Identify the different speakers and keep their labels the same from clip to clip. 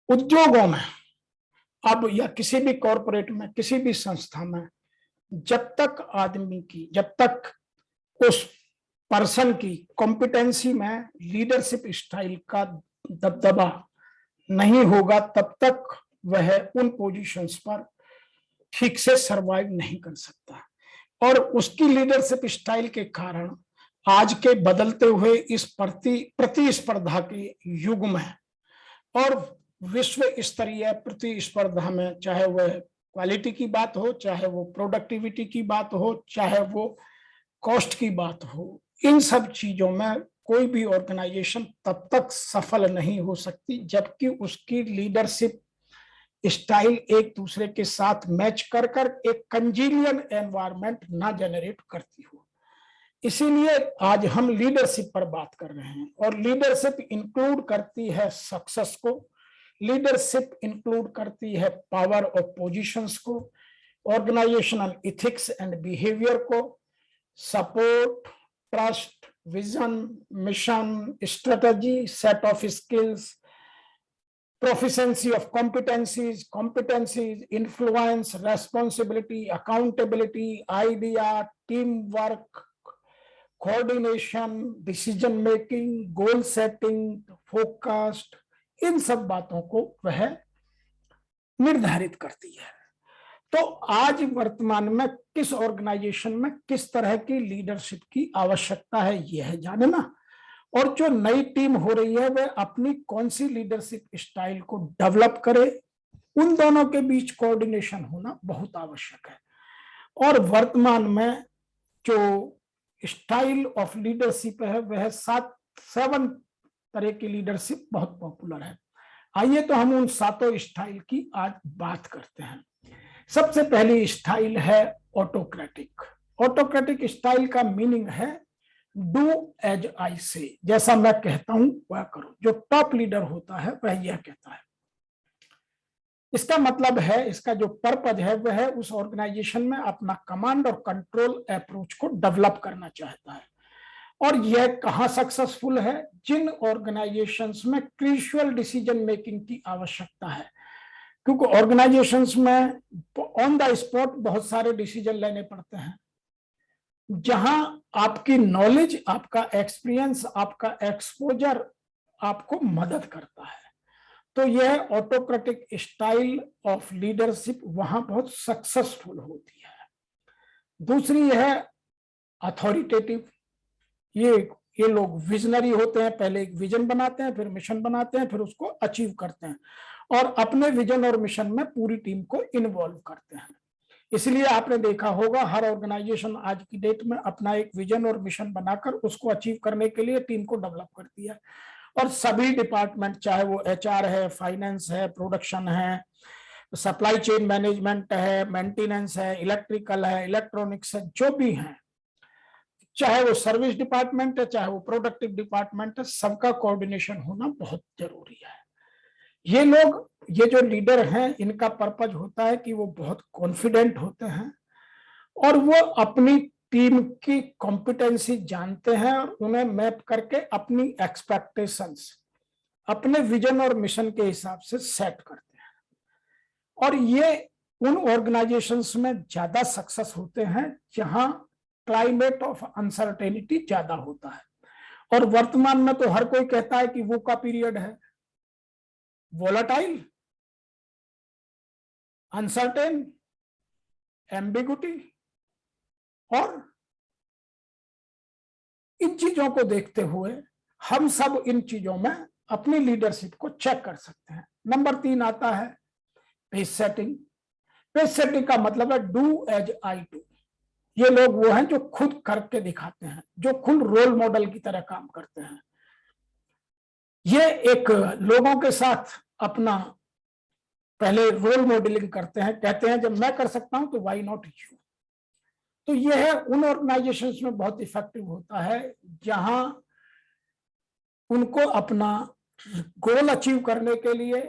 Speaker 1: उद्योगों में अब या किसी भी कॉरपोरेट में, किसी भी संस्था में, जब तक उस पर्सन की कॉम्पिटेंसी में लीडरशिप स्टाइल का दबदबा नहीं होगा, तब तक वह उन पोजीशंस पर ठीक से सरवाइव नहीं कर सकता। और उसकी लीडरशिप स्टाइल के कारण आज के बदलते हुए इस प्रतिस्पर्धा के युग में और विश्व स्तरीय प्रतिस्पर्धा में, चाहे वह क्वालिटी की बात हो, चाहे वो प्रोडक्टिविटी की बात हो, चाहे वो कॉस्ट की बात हो, इन सब चीजों में कोई भी ऑर्गेनाइजेशन तब तक सफल नहीं हो सकती जबकि उसकी लीडरशिप स्टाइल एक दूसरे के साथ मैच कर एक कंजीनियल एनवायरनमेंट ना जनरेट करती हो। इसीलिए आज हम लीडरशिप पर बात कर रहे हैं, और लीडरशिप इंक्लूड करती है सक्सेस को, लीडरशिप इंक्लूड करती है पावर ऑफ पोजीशंस को, ऑर्गेनाइजेशनल इथिक्स एंड बिहेवियर को, support, trust, vision, mission, strategy, set of skills, proficiency of competencies, influence, responsibility, accountability, idea, teamwork, coordination, decision making, goal setting, forecast, इन सब बातों को वह निर्धारित करती है। तो आज वर्तमान में किस ऑर्गेनाइजेशन में किस तरह की लीडरशिप की आवश्यकता है, यह है जानना। और जो नई टीम हो रही है वह अपनी कौन सी लीडरशिप स्टाइल को डेवलप करे, उन दोनों के बीच कोऑर्डिनेशन होना बहुत आवश्यक है। और वर्तमान में जो स्टाइल ऑफ लीडरशिप है वह 7 तरह की लीडरशिप बहुत पॉपुलर है। आइए तो हम उन 7 स्टाइल की आज बात करते हैं। सबसे पहली स्टाइल है ऑटोक्रेटिक। ऑटोक्रेटिक स्टाइल का मीनिंग है डू एज आई से, जैसा मैं कहता हूं वह करो। जो टॉप लीडर होता है वह यह कहता है। इसका मतलब है, इसका जो पर्पज है वह है उस ऑर्गेनाइजेशन में अपना कमांड और कंट्रोल अप्रोच को डेवलप करना चाहता है। और यह कहां सक्सेसफुल है? जिन ऑर्गेनाइजेशंस में क्रूशियल डिसीजन मेकिंग की आवश्यकता है, क्योंकि ऑर्गेनाइजेशंस में ऑन द स्पॉट बहुत सारे डिसीजन लेने पड़ते हैं, जहां आपकी नॉलेज, आपका एक्सपीरियंस, आपका एक्सपोजर आपको मदद करता है। तो यह ऑटोक्रेटिक स्टाइल ऑफ लीडरशिप वहां बहुत सक्सेसफुल होती है। दूसरी है अथॉरिटेटिव। ये लोग विजनरी होते हैं, पहले एक विजन बनाते हैं, फिर मिशन बनाते हैं, फिर उसको अचीव करते हैं और अपने विजन और मिशन में पूरी टीम को इन्वॉल्व करते हैं। इसलिए आपने देखा होगा हर ऑर्गेनाइजेशन आज की डेट में अपना एक विजन और मिशन बनाकर उसको अचीव करने के लिए टीम को डेवलप करती है। और सभी डिपार्टमेंट, चाहे वो एचआर है, फाइनेंस है, प्रोडक्शन है, सप्लाई चेन मैनेजमेंट है, मेंटेनेंस है, इलेक्ट्रिकल है, इलेक्ट्रॉनिक्स है, जो भी है, चाहे वो सर्विस डिपार्टमेंट है, चाहे वो प्रोडक्टिव डिपार्टमेंट है, सबका कोऑर्डिनेशन होना बहुत जरूरी है। ये लोग, ये जो लीडर हैं, इनका पर्पज होता है कि वो बहुत कॉन्फिडेंट होते हैं और वो अपनी टीम की कॉम्पिटेंसी जानते हैं और उन्हें मैप करके अपनी एक्सपेक्टेशंस अपने विजन और मिशन के हिसाब से सेट करते हैं। और ये उन ऑर्गेनाइजेशंस में ज्यादा सक्सेस होते हैं जहां क्लाइमेट ऑफ अनसर्टेनिटी ज्यादा होता है। और वर्तमान में तो हर कोई कहता है कि वो का पीरियड है, वोलेटाइल, अनसर्टेन, एम्बिगुटी, और इन चीजों को देखते हुए हम सब इन चीजों में अपनी लीडरशिप को चेक कर सकते हैं। नंबर 3 आता है पेस सेटिंग। पेस सेटिंग का मतलब है डू एज आई डू। ये लोग वो हैं जो खुद करके दिखाते हैं, जो खुद रोल मॉडल की तरह काम करते हैं। ये एक लोगों के साथ अपना पहले रोल मॉडलिंग करते हैं, कहते हैं जब मैं कर सकता हूं तो व्हाई नॉट यू। तो यह है उन ऑर्गेनाइजेशंस में बहुत इफेक्टिव होता है जहां उनको अपना गोल अचीव करने के लिए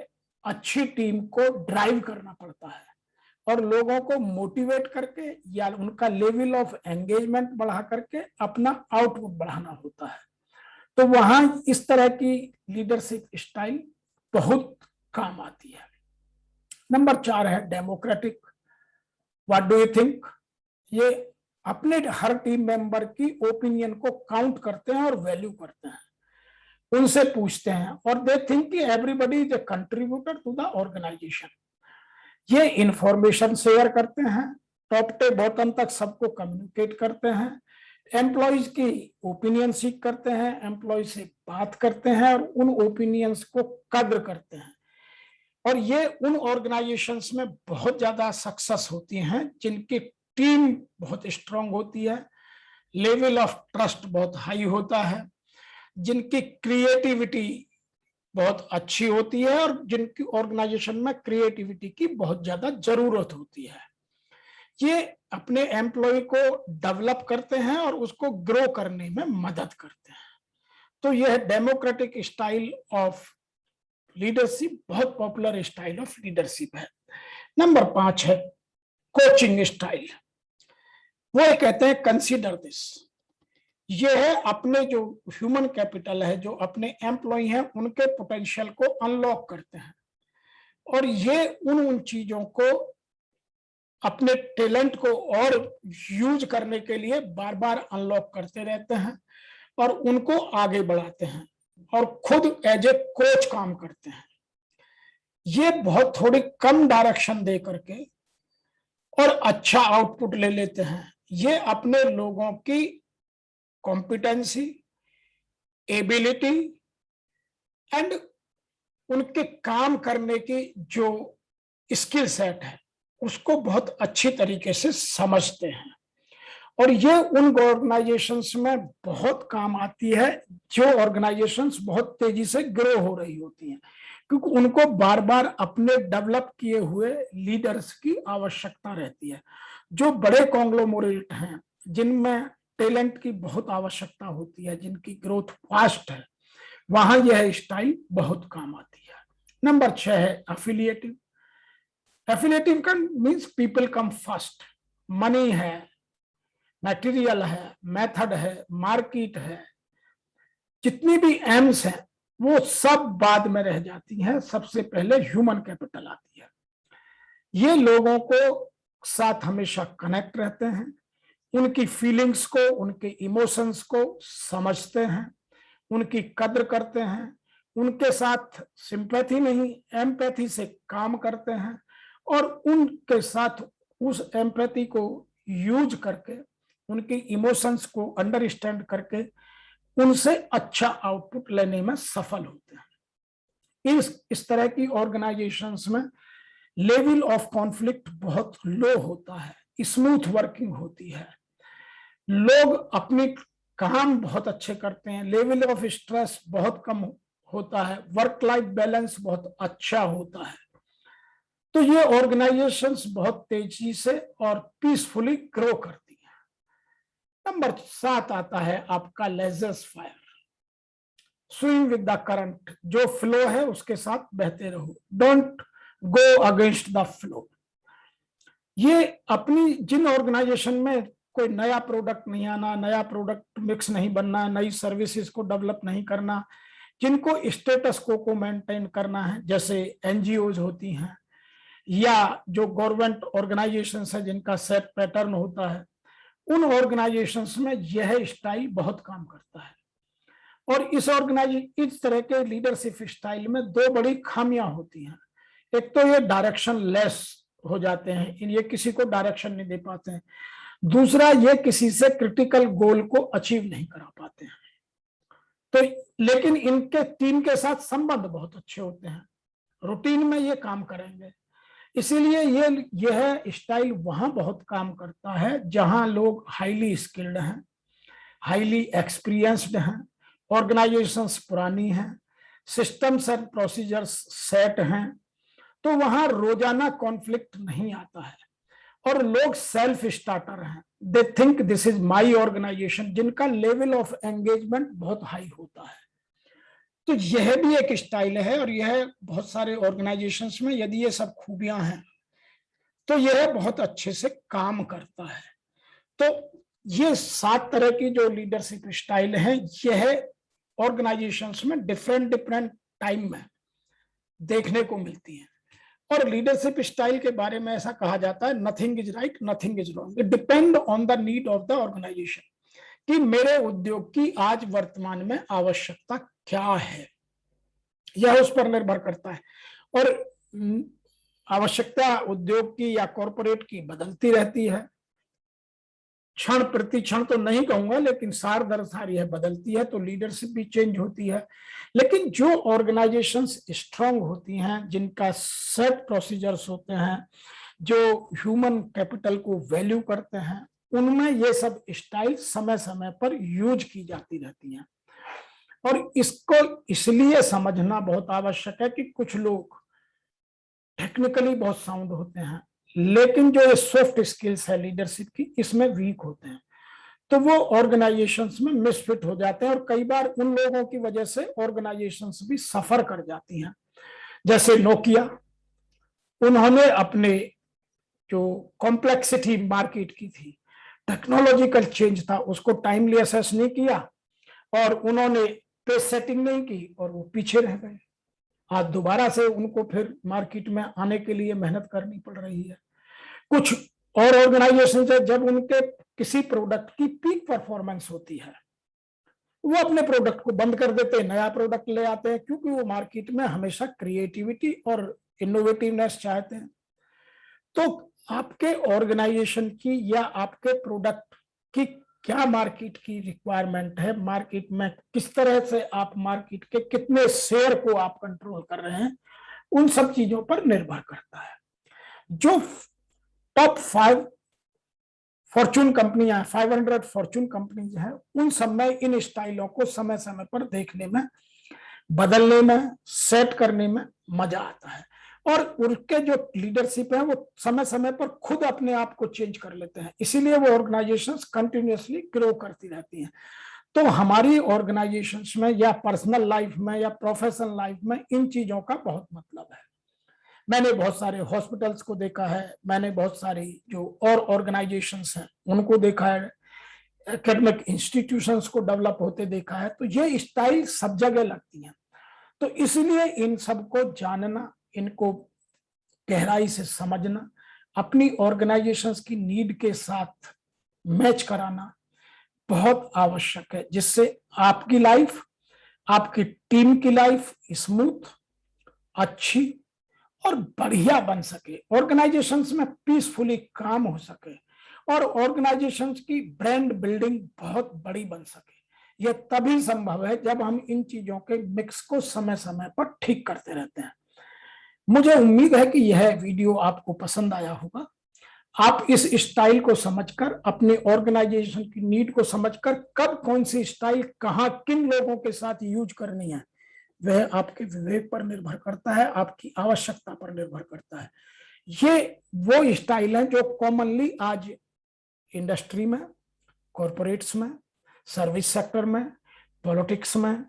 Speaker 1: अच्छी टीम को ड्राइव करना पड़ता है और लोगों को मोटिवेट करके या उनका लेवल ऑफ एंगेजमेंट बढ़ा करके अपना आउटपुट बढ़ाना होता है। तो वहां इस तरह की लीडरशिप स्टाइल बहुत काम आती है। नंबर 4 है democratic. What do you think? ये अपने हर टीम मेंबर की ओपिनियन को काउंट करते हैं और वैल्यू करते हैं, उनसे पूछते हैं, और दे थिंक कि everybody is a contributor to the organization. ये इंफॉर्मेशन शेयर करते हैं, टॉप से बॉटम तक सबको कम्युनिकेट करते हैं, एम्प्लॉयज की ओपिनियन सीख करते हैं, एम्प्लॉय से बात करते हैं और उन ओपिनियंस को कद्र करते हैं। और ये उन ऑर्गेनाइजेशंस में बहुत ज्यादा सक्सेस होती हैं जिनकी टीम बहुत स्ट्रांग होती है, लेवल ऑफ ट्रस्ट बहुत हाई होता है, जिनकी क्रिएटिविटी बहुत अच्छी होती है और जिनकी ऑर्गेनाइजेशन में क्रिएटिविटी की बहुत ज्यादा जरूरत होती है। ये अपने एम्प्लॉय को डेवलप करते हैं और उसको ग्रो करने में मदद करते हैं। तो यह डेमोक्रेटिक स्टाइल ऑफ लीडरशिप बहुत पॉपुलर स्टाइल ऑफ लीडरशिप है। नंबर 5 है कोचिंग स्टाइल। वो कहते हैं कंसीडर दिस। ये है अपने जो ह्यूमन कैपिटल है, जो अपने एम्प्लॉय हैं, उनके पोटेंशियल को अनलॉक करते हैं और ये उन चीजों को, अपने टैलेंट को और यूज करने के लिए बार बार अनलॉक करते रहते हैं और उनको आगे बढ़ाते हैं और खुद एज ए कोच काम करते हैं। ये बहुत थोड़ी कम डायरेक्शन दे करके और अच्छा आउटपुट ले लेते हैं। ये अपने लोगों की कॉम्पिटेंसी, एबिलिटी एंड उनके काम करने की जो स्किल सेट है उसको बहुत अच्छी तरीके से समझते हैं और ये उन ऑर्गेनाइजेशंस में बहुत काम आती है जो ऑर्गेनाइजेशंस बहुत तेजी से ग्रो हो रही होती हैं, क्योंकि उनको बार बार अपने डेवलप किए हुए लीडर्स की आवश्यकता रहती है। जो बड़े कॉन्ग्लोमरेट हैं जिनमें टैलेंट की बहुत आवश्यकता होती है, जिनकी ग्रोथ फास्ट है, वहां यह स्टाइल बहुत काम आती है। नंबर 6 है एफिलिएटिव। एफिलिएटिव का means people come first. Money है, मटेरियल है, मेथड है, मार्केट है, जितनी भी एम्स हैं वो सब बाद में रह जाती हैं, सबसे पहले ह्यूमन कैपिटल आती है। ये लोगों को साथ हमेशा कनेक्ट रहते हैं, उनकी फीलिंग्स को, उनके इमोशंस को समझते हैं, उनकी कद्र करते हैं, उनके साथ सिंपैथी नहीं एम्पैथी से काम करते हैं और उनके साथ उस एम्पैथी को यूज करके, उनकी इमोशंस को अंडरस्टैंड करके उनसे अच्छा आउटपुट लेने में सफल होते हैं। इस तरह की ऑर्गेनाइजेशंस में लेवल ऑफ कॉन्फ्लिक्ट बहुत लो होता है, स्मूथ वर्किंग होती है, लोग अपनी काम बहुत अच्छे करते हैं, लेवल ऑफ स्ट्रेस बहुत कम होता है, वर्क लाइफ बैलेंस बहुत अच्छा होता है। तो ये ऑर्गेनाइजेशंस बहुत तेजी से और पीसफुली ग्रो करती हैं। नंबर 7 आता है आपका laissez-faire. Swim with the current, जो फ्लो है उसके साथ बहते रहो, don't go against the flow. ये अपनी जिन ऑर्गेनाइजेशन में कोई नया प्रोडक्ट नहीं आना, नया प्रोडक्ट मिक्स नहीं बनना, नई सर्विसेज को डेवलप नहीं करना, जिनको स्टेटस को मेंटेन करना है, जैसे एनजीओज होती हैं या जो गवर्नमेंट ऑर्गेनाइजेशंस है जिनका सेट पैटर्न होता है, उन ऑर्गेनाइजेशंस में यह स्टाइल बहुत काम करता है। और इस तरह के लीडरशिप स्टाइल में 2 बड़ी खामियां होती हैं। एक तो ये डायरेक्शन लेस हो जाते हैं, ये किसी को डायरेक्शन नहीं दे पाते हैं। दूसरा, ये किसी से क्रिटिकल गोल को अचीव नहीं करा पाते हैं। तो लेकिन इनके टीम के साथ संबंध बहुत अच्छे होते हैं, रूटीन में ये काम करेंगे, इसीलिए यह स्टाइल वहां बहुत काम करता है जहां लोग हाईली स्किल्ड हैं, हाईली एक्सपीरियंस्ड हैं, ऑर्गेनाइजेशंस पुरानी हैं, सिस्टम्स एंड प्रोसीजर्स सेट हैं, तो वहां रोजाना कॉन्फ्लिक्ट नहीं आता है और लोग सेल्फ स्टार्टर हैं। They think this is my organization, जिनका लेवल ऑफ एंगेजमेंट बहुत हाई होता है। तो यह भी एक स्टाइल है और यह बहुत सारे ऑर्गेनाइजेशंस में यदि ये सब खूबियां हैं तो यह बहुत अच्छे से काम करता है। तो ये 7 तरह की जो लीडरशिप स्टाइल है, यह ऑर्गेनाइजेशंस में डिफरेंट टाइम में देखने को मिलती हैं। और लीडरशिप स्टाइल के बारे में ऐसा कहा जाता है, nothing is right, nothing is wrong, it depend on the need of the organization, कि मेरे उद्योग की आज वर्तमान में आवश्यकता क्या है, यह उस पर निर्भर करता है। और आवश्यकता उद्योग की या कॉरपोरेट की बदलती रहती है, क्षण प्रति क्षण तो नहीं कहूंगा, लेकिन सार दर सार यह बदलती है, तो लीडरशिप भी चेंज होती है। लेकिन जो ऑर्गेनाइजेशंस स्ट्रांग होती हैं, जिनका सेट प्रोसीजर्स होते हैं, जो ह्यूमन कैपिटल को वैल्यू करते हैं, उनमें ये सब स्टाइल समय समय पर यूज की जाती रहती हैं। और इसको इसलिए समझना बहुत आवश्यक है कि कुछ लोग टेक्निकली बहुत साउंड होते हैं, लेकिन जो ये सॉफ्ट स्किल्स है लीडरशिप की, इसमें वीक होते हैं, तो वो ऑर्गेनाइजेशंस में मिसफिट हो जाते हैं, और कई बार उन लोगों की वजह से ऑर्गेनाइजेशंस भी सफर कर जाती हैं। जैसे नोकिया, उन्होंने अपने जो कॉम्प्लेक्सिटी मार्केट की थी, टेक्नोलॉजिकल चेंज था, उसको टाइमली असेस नहीं किया, और उन्होंने पेस सेटिंग नहीं की, और वो पीछे रह गए। आज दोबारा से उनको फिर मार्केट में आने के लिए मेहनत करनी पड़ रही है। कुछ और ऑर्गेनाइजेशन है, जब उनके किसी प्रोडक्ट की पीक परफॉर्मेंस होती है, वो अपने प्रोडक्ट को बंद कर देते हैं, नया प्रोडक्ट ले आते हैं, क्योंकि वो मार्केट में हमेशा क्रिएटिविटी और इनोवेटिवनेस चाहते हैं। तो आपके ऑर्गेनाइजेशन की या आपके प्रोडक्ट की क्या मार्केट की रिक्वायरमेंट है, मार्केट में किस तरह से आप मार्केट के कितने शेयर को आप कंट्रोल कर रहे हैं, उन सब चीजों पर निर्भर करता है। जो टॉप 5 फॉर्चून कंपनियां, 500 फॉर्चून कंपनीज हैं, उन सब में इन स्टाइलों को समय समय पर देखने में, बदलने में, सेट करने में मजा आता है। और उनके जो लीडरशिप है, वो समय समय पर खुद अपने आप को चेंज कर लेते हैं, इसीलिए वो ऑर्गेनाइजेशंस कंटिन्यूअसली ग्रो करती रहती हैं। तो हमारी ऑर्गेनाइजेशंस में या पर्सनल लाइफ में या प्रोफेशनल लाइफ में इन चीजों का बहुत मतलब है। मैंने बहुत सारे हॉस्पिटल्स को देखा है, मैंने बहुत सारी जो और ऑर्गेनाइजेशंस हैं उनको देखा है, एकेडमिक इंस्टीट्यूशंस को डेवलप होते देखा है, तो ये स्टाइल सब जगह लगती हैं। तो इसलिए इन सबको जानना, इनको गहराई से समझना, अपनी ऑर्गेनाइजेशंस की नीड के साथ मैच कराना बहुत आवश्यक है, जिससे आपकी लाइफ, आपकी टीम की लाइफ स्मूथ, अच्छी और बढ़िया बन सके, ऑर्गेनाइजेशंस में पीसफुली काम हो सके, और ऑर्गेनाइजेशंस की ब्रांड बिल्डिंग बहुत बड़ी बन सके। यह तभी संभव है जब हम इन चीजों के मिक्स को समय समय पर ठीक करते रहते हैं। मुझे उम्मीद है कि यह वीडियो आपको पसंद आया होगा। आप इस स्टाइल को समझकर, अपने ऑर्गेनाइजेशन की नीड को समझकर, कब कौन सी स्टाइल कहां किन लोगों के साथ यूज करनी है, वह आपके विवेक पर निर्भर करता है, आपकी आवश्यकता पर निर्भर करता है। ये वो स्टाइल है जो कॉमनली आज इंडस्ट्री में, कॉरपोरेट्स में, सर्विस सेक्टर में, पॉलिटिक्स में,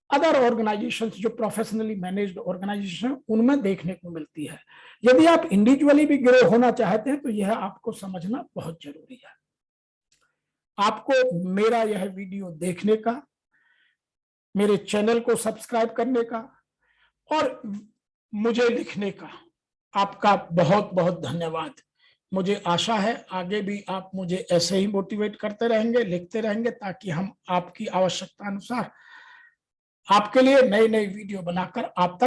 Speaker 1: अदर ऑर्गेनाइजेशंस जो प्रोफेशनली मैनेज्ड ऑर्गेनाइजेशन, उनमें देखने को मिलती है। यदि आप इंडिविजुअली भी ग्रो होना चाहते हैं तो यह आपको समझना बहुत जरूरी है। आपको मेरा यह वीडियो देखने का, मेरे चैनल को सब्सक्राइब करने का और मुझे लिखने का आपका बहुत बहुत धन्यवाद। मुझे आशा है आगे भी आप मुझे ऐसे ही मोटिवेट करते रहेंगे, लिखते रहेंगे, ताकि हम आपकी आवश्यकता अनुसार आपके लिए नई नई वीडियो बनाकर आप तक